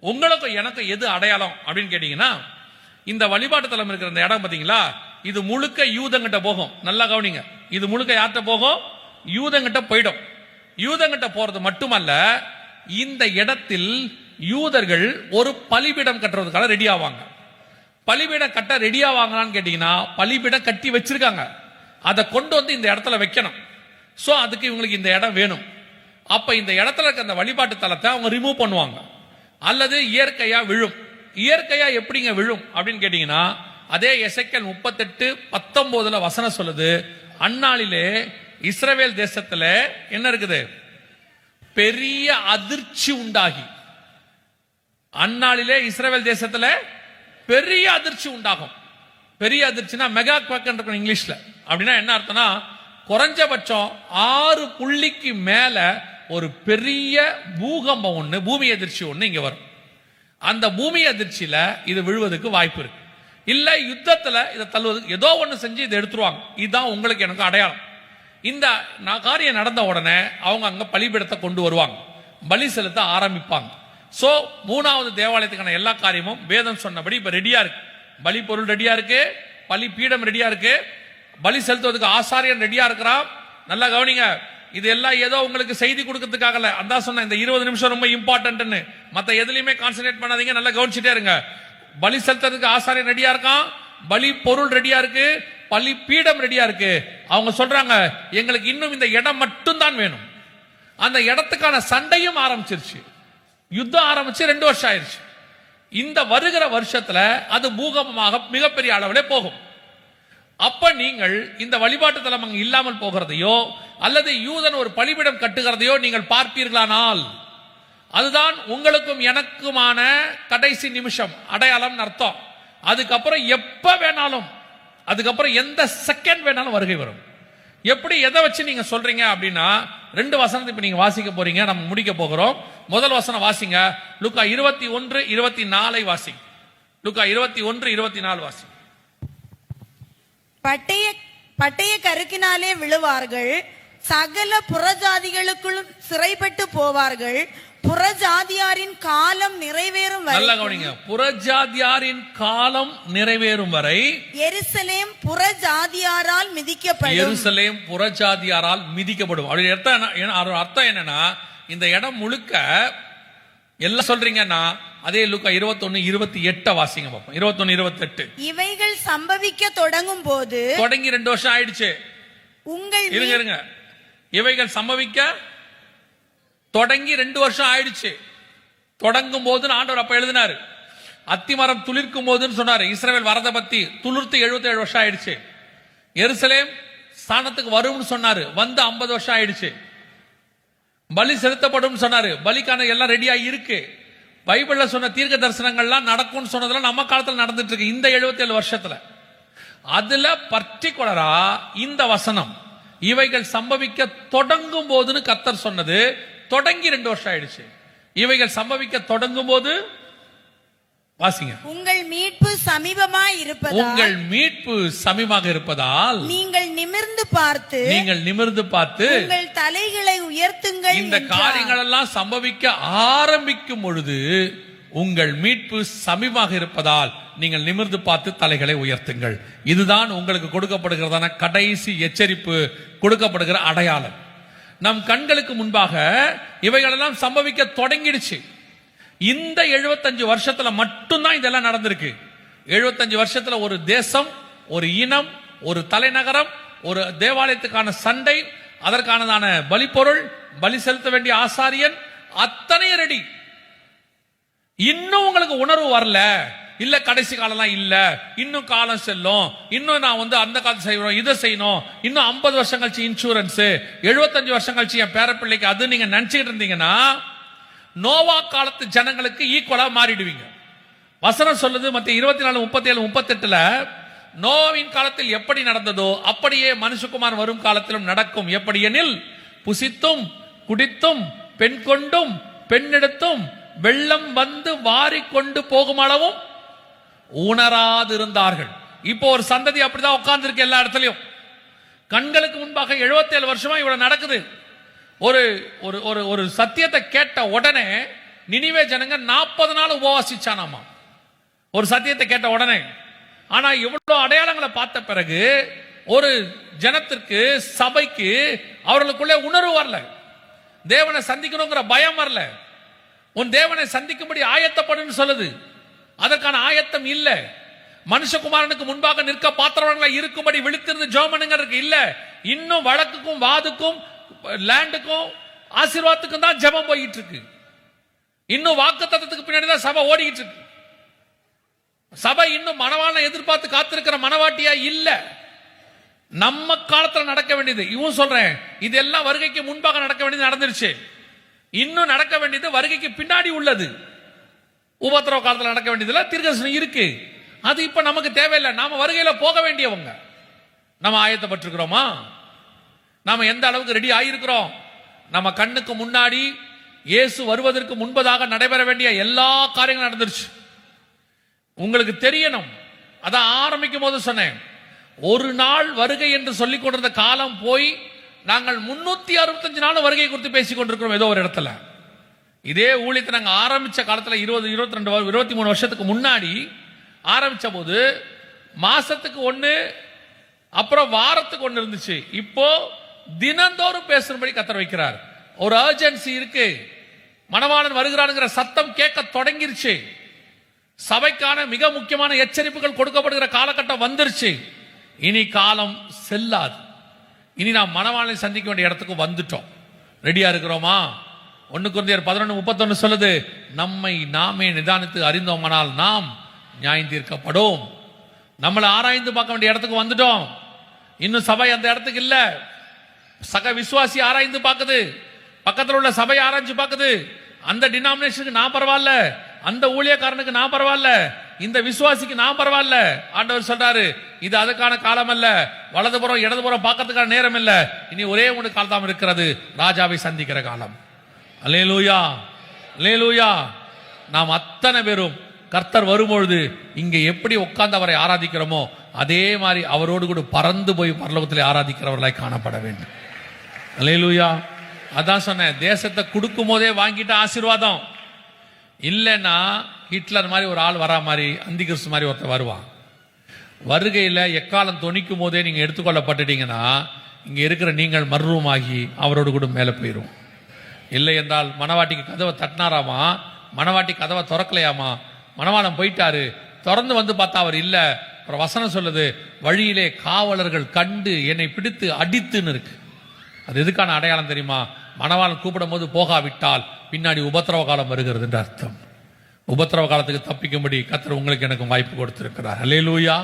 உங்களுக்கும் எனக்கும் எது அடையாளம் அப்படின்னு கேட்டீங்கன்னா, இந்த வழிபாட்டு தலம் இருக்கிற இந்த இடம் பாத்தீங்களா, இது முழுக்க யூதங்கிட்ட போகும். நல்லா கவனிங்க, இது முழுக்க யார்கிட்ட போகும்? யூதங்கிட்ட போயிடும். யூதங்கிட்ட போறது மட்டுமல்ல, இந்த இடத்தில் யூதர்கள் ஒரு பலிபீடம் கட்டுறதுக்காக ரெடி ஆவாங்க. பலிபீடம் கட்ட ரெடி ஆவாங்களான்னு கேட்டீங்கன்னா, பலிபீடம் கட்டி வச்சிருக்காங்க, அதை கொண்டு வந்து இந்த இடத்துல வைக்கணும். சோ அதுக்கு இவங்களுக்கு இந்த இடம் வேணும். அப்ப இந்த இடத்துல இருக்க அந்த வழிபாட்டு தலத்தை அவங்க ரிமூவ் பண்ணுவாங்க, அல்லது இயற்கையா விழும். இயற்கையா எப்படிங்க விழும் அப்படின்னு கேட்டீங்கன்னா, அதே எசேக்கியேல் 38:19 வசனம் சொல்லுது, அந்நாளிலே இஸ்ரவேல் தேசத்துல என்ன இருக்குது? பெரிய அதிர்ச்சி உண்டாகி. அந்நாளிலே இஸ்ரவேல் தேசத்துல பெரிய அதிர்ச்சி உண்டாகும். பெரிய அதிர்ச்சினா மெகா குவேக் இருக்கும் இங்கிலீஷ்ல. அப்படின்னா என்ன அர்த்தம்னா, குறைஞ்சபட்சம் 6 புள்ளிக்கு மேல ஒரு பெரிய பூகம்பம் ஒண்ணு, பூமி அதிர்ச்சி ஒண்ணு இங்க வரும். அந்த பூமி அதிர்ச்சியில இது விழுவதற்கு வாய்ப்பு இருக்கு. இல்ல யுத்தத்துல இதை தள்ளுவதற்கு ஏதோ ஒண்ணு செஞ்சு இதை எடுத்துருவாங்க. இதுதான் உங்களுக்கு எனக்கு அடையாளம். இந்த காரியம் நடந்த உடனே அவங்க அங்க பலிபீடத்தை கொண்டு வருவாங்க, பலி செலுத்த ஆரம்பிப்பாங்க. சோ 3வது தேவாலயத்துக்கான எல்லா காரியமும் வேதம் சொன்னபடி இப்ப ரெடியா இருக்கு. பலி பொருள் ரெடியா இருக்கு, பலி பீடம் ரெடியா இருக்கு, பலி செலுத்துவதற்கு ஆசாரியன் ரெடியா இருக்கிறான். நல்லா கவனிங்க, இது எல்லாம் ஏதோ உங்களுக்கு செய்தி கொடுக்கிறதுக்காக இல்ல. அந்த சொன்ன இந்த 20 நிமிஷம் ரொம்ப இம்பார்ட்டன்ட்னு, மத்த எதுலயுமே கான்சென்ட்ரேட் பண்ணாதீங்க, நல்லா கவனிச்சுட்டே இருங்க. பலி செலுத்துறதுக்கு ஆசாரியன் ரெடியா இருக்கான், பலி பொருள் ரெடியா இருக்கு, பலி பீடம் ரெடியா இருக்கு. அவங்க சொல்றாங்க, எங்களுக்கு இன்னும் இந்த இடம் மட்டும் தான் வேணும். அந்த இடத்துக்கான சண்டையும் ஆரம்பிச்சிருச்சு, யுத்தம் ஆரம்பிச்சு 2 வருஷம் ஆயிருச்சு. இந்த வருகிற வருஷத்துல அது பூகம்பமாக மிகப்பெரிய அளவில் போகும். அப்ப நீங்கள் இந்த வழிபாட்டு தலம் அங்கு இல்லாமல் போகிறதையோ அல்லது யூதன் ஒரு பலிபீடம் கட்டுகிறதையோ நீங்கள் பார்ப்பீர்களானால், அதுதான் உங்களுக்கும் எனக்குமான கடைசி நிமிஷம் அடையாளம் அர்த்தம். அதுக்கப்புறம் எப்ப வேணாலும், அதுக்கப்புறம் எந்த செகண்ட் வேணாலும் வருகை வரும். எப்படி எதை வச்சு நீங்க சொல்றீங்க அப்படின்னா, 2 வசனத்தை இப்ப நீங்க வாசிக்க போறீங்க, நம்ம முடிக்க போகிறோம். முதல் வசனம் வாசிங்க, லூக்கா 21:24 வாசிங்க. லூக்கா 21:24 வாசிங்க. பட்டய கருக்கினாலே விழுவார்கள், சகல புறஜாதிகளுக்குள்ளும் சிறைப்பட்டு போவார்கள், புறஜாதியாரின் காலம் நிறைவேறும் வரை. நல்லா கவனிங்க, புறஜாதியாரின் காலம் நிறைவேறும் வரை எருசலேம் புறஜாதியாரால் மிதிக்கப்படும். எருசலேம் புறஜாதியாரால் மிதிக்கப்படும். அப்படி அர்த்தம் என்னன்னா, இந்த இடம் முழுக்க எல்லாம் சொல்றீங்கன்னா, அதே லூக்கா 21:28 வாசிங்க பாப்போம். 21:28. இவைகள் சம்பவிக்க தொடங்கும் போது, தொடங்கி 2 வருஷம் ஆயிடுச்சு. உங்கள் இருங்க, இவைகள் சம்பவிக்க தொடங்கி 2 வருஷம் ஆயிடுச்சு. தொடங்கும் போது ஆண்டவர் அப்ப எழுதினாரு, அத்திமரம் துளிர்க்கும் போதுன்னு சொன்னாரு. இஸ்ரவேல் வரத பத்தி துளிர்த்து 77 வருஷம் ஆயிடுச்சு. எருசலேம் ஸ்தானத்துக்கு வரும்னு சொன்னாரு, வந்து 50 வருஷம் ஆயிடுச்சு. பலி செலுத்தப்படும் சொன்னாரு, பலிக்கான எல்லாம் ரெடியா இருக்கு. பைபிள்ல சொன்ன தீர்க்க தரிசனங்கள்லாம் நடக்கும்னு சொன்னதெல்லாம் நம்ம காலத்துல நடந்துட்டு இருக்கு, இந்த 77 வருஷத்துல. அதுல பர்டிகுலரா இந்த வசனம், இவைகள் சம்பவிக்க தொடங்கும் போதுன்னு கர்த்தர் சொன்னது, தொடங்கி 2 வருஷம் ஆயிடுச்சு. இவைகள் சம்பவிக்க தொடங்கும் போது வாசிங்க, உங்கள் மீட்பு சமீபமாய் இருப்பதால், உங்கள் மீட்பு சமீபமாக இருப்பதால் நீங்கள் நிமிர்ந்து பார்த்து உங்கள் தலைகளை உயர்த்துங்கள். இந்த காரியங்கள் எல்லாம் சம்பவிக்க ஆரம்பிக்கும் பொழுது உங்கள் மீட்பு சமீபமாக இருப்பதால் நீங்கள் நிமிர்ந்து பார்த்து தலைகளை உயர்த்துங்கள். இதுதான் உங்களுக்கு கொடுக்கப்படுகிறதான கடைசி எச்சரிப்பு, கொடுக்கப்படுகிற அடையாளம். நம் கண்களுக்கு முன்பாக இவைகளெல்லாம் சம்பவிக்க தொடங்கிடுச்சு. இந்த 75 வருஷத்துல மட்டும்தான் இதெல்லாம் நடந்திருக்கு. 75 வருஷத்துல ஒரு தேசம், ஒரு இனம், ஒரு தலைநகரம், ஒரு தேவாலயத்துக்கான சண்டை, அதற்கானதான பலி பொருள், பலி செலுத்த வேண்டிய ஆசாரியன், அத்தனை ரெடி. இன்னும் உங்களுக்கு உணர்வு வரல, இல்ல கடைசி காலம் இல்ல, இன்னும் காலம் செல்லும், இன்னும் நான் அந்த காலத்து செய்யணும், இதை செய்யணும், இன்னும் 50 வருஷம் கழிச்சு இன்சூரன்ஸ், 75 வருஷம் கழிச்சு என் பேரப்பிள்ளைக்கு அது நீங்க நினைச்சுட்டு இருந்தீங்கன்னா, நோவா காலத்து ஜனங்களுக்கு ஈக்குவலா மாறிடுவீங்க. வசனம் சொல்லுது மத்திய 24:37-38, நோவின் காலத்தில் எப்படி நடந்ததோ அப்படியே மனுஷகுமார் வரும் காலத்திலும் நடக்கும். எப்படி எனில், புசித்தும் குடித்தும் பெண் கொண்டும் பெண்ணெடுத்தும் வெள்ளம் வந்து வாரி கொண்டு போகும் அளவும் உணராதிருந்தார்கள். இப்போ ஒரு சந்ததி அப்படிதான் உட்கார்ந்து இருக்கு எல்லா இடத்துலயும். கண்களுக்கு முன்பாக 77 வருஷமா இவ்வளவு நடக்குது. ஒரு ஒரு ஒரு சத்தியத்தை கேட்ட உடனே நினிவே ஜனங்க 40 நாள் உபவாசிச்சானாமா ஒரு சத்தியத்தை கேட்ட உடனே. ஆனா இவ்வளவு அடையாளங்களை பார்த்த பிறகு ஒரு ஜனத்திற்கு, சபைக்கு அவர்களுக்குள்ளே உணர்வு வரல, தேவனை சந்திக்கணுங்கிற பயம் வரல. உன் தேவனை சந்திக்கும்படி ஆயத்தப்படுன்னு சொல்லுது, அதற்கான ஆயத்தம் இல்ல. மனுஷகுமாரனுக்கு முன்பாக நிற்க பாத்திரங்களா இருக்கும்படி விழித்திருந்து ஜெபம்ங்கிறதுக்கு இல்ல. இன்னும் வழக்குக்கும் வாதுக்கும் லேண்டுக்கும் ஆசீர்வாதத்துக்கும் தான் ஜெபம் போயிட்டு இருக்கு. இன்னும் வாக்குத்தத்தத்துக்கு பின்னாடி தான் சபை ஓடிக்கிட்டு இருக்கு. சபை இன்னும் மணவாளனை எதிர்பார்த்து காத்திருக்கிற மணவாட்டியா இல்ல. நம்ம காலத்துல நடக்க வேண்டியது இவன் சொல்றேன், இதெல்லாம் வருகைக்கு முன்பாக நடக்க வேண்டியது நடந்துருச்சு. இன்னும் நடக்க வேண்டியது வருகைக்கு பின்னாடி உள்ளது. உபத்திரவ காலத்துல நடக்க வேண்டியதுல தீர்க்கதரிசனம் இருக்கு. அது இப்ப நமக்கு தேவையில்லை. நாம வருகையில போக வேண்டியவங்க. நம்ம ஆயத்தப்பட்டிருக்கிறோமா? நாம எந்த அளவுக்கு ரெடி ஆயிருக்கிறோம்? நம்ம கண்ணுக்கு முன்னாடி இயேசு வருவதற்கு முன்பதாக நடைபெற வேண்டிய எல்லா காரியங்களும் நடந்துருச்சு. உங்களுக்கு தெரியணும். அதான் ஆரம்பிக்கும் போது சொன்னேன், ஒரு நாள் வருகை என்று சொல்லிக் கொண்டிருந்த காலம் போய் நாங்கள் 365 நாள் வருகை குறித்து பேசிக் கொண்டிருக்கிறோம். ஏதோ ஒரு இடத்துல இதே ஊழியத்தை நாங்க ஆரம்பிச்ச காலத்துல 20, 22, 23 வருஷத்துக்கு முன்னாடி ஆரம்பிச்ச போது மாசத்துக்கு 1, அப்புறம் வாரத்துக்கு 1 இருந்துச்சு. இப்போ தினந்தோறும் பேசும்படி கத்தர் வைக்கிறார். ஒரு அர்ஜென்சி இருக்கு. மணவாளன் வருகிறானுங்கிற சத்தம் கேட்க தொடங்கிருச்சு. சபைக்கான மிக முக்கியமான எச்சரிப்புகள் கொடுக்கப்படுகிற காலகட்டம் வந்துருச்சு. இனி காலம் செல்லாது. இனி நாம் மணவாளனை சந்திக்க வேண்டிய இடத்துக்கு வந்துட்டோம். ரெடியா இருக்கிறோமா? 1 கொரிந்தியர் 11:31 சொல்லுது, நம்மை நாமே நிதானித்து அறிந்தோமானால் நாம் நியாயம் தீர்க்கப்படும். நம்மளை ஆராய்ந்து பார்க்க வேண்டிய இடத்துக்கு வந்துட்டோம். இன்னும் சபை அந்த இடத்துக்கு இல்ல. சக விசுவாசி ஆராய்ந்து பார்க்குது, பக்கத்தில் உள்ள சபை ஆராய்ச்சி பார்க்குது. அந்த டினாமினேஷனுக்கு நான் பரவாயில்ல, அந்த ஊழியக்காரனுக்கு நான் பரவாயில்ல, இந்த விசுவாசிக்கு நான் பரவாயில்ல. ஆண்டவர் சொல்றாரு, இது அதுக்கான காலம் அல்ல. வலதுபுறம் இடதுபுறம் பார்க்கறதுக்கான நேரம் இல்ல. இனி ஒரே ஒன்று காலம் இருக்கிறது, ராஜாவை சந்திக்கிற காலம். அல்லேலூயா, அல்லேலூயா. நாம் அத்தனை பேரும் கர்த்தர் வரும்பொழுது இங்க எப்படி உட்கார்ந்து அவரை ஆராதிக்கிறோமோ அதே மாதிரி அவரோடு கூட பறந்து போய் பரலோகத்தில் ஆராதிக்கிறவர்களாய் காணப்பட வேண்டும். அல்லேலூயா. அதான் சொன்னேன், தேசத்தை கொடுக்கும் போதே வாங்கிட்ட ஆசீர்வாதம் இல்லைன்னா ஹிட்லர் மாதிரி ஒரு ஆள் வரா மாதிரி, அந்தி கிறிஸ்து மாதிரி ஒருத்தர் வருவான். வருகையில் எக்காலம் தொனிக்கும் போதே நீங்க எடுத்துக்கொள்ளப்பட்டுட்டீங்கன்னா இங்க இருக்கிற நீங்கள் மர்வமாகி அவரோடு கூட மேலே போயிடும். இல்லை என்றால் மணவாட்டிக்கு கதவை தட்டினாராமா, மணவாட்டி கதவை திறக்கலையாமா, மணவாளன் போயிட்டாரு, திறந்து வந்து பார்த்தா அவர் இல்ல. அப்புறம் வசனம் சொல்லுது, வழியிலே காவலர்கள் கண்டு என்னை பிடித்து அடித்துன்னு இருக்கு. அது எதுக்கான அடையாளம் தெரியுமா? மணவாளன் கூப்பிடும் போது போகாவிட்டால் பின்னாடி உபத்திரவ காலம் வருகிறது என்று அர்த்தம். உபத்திரவ காலத்துக்கு தப்பிக்கும்படி கர்த்தர் உங்களுக்கு எனக்கு வாய்ப்பு கொடுத்திருக்கிறார். அல்லேலூயா.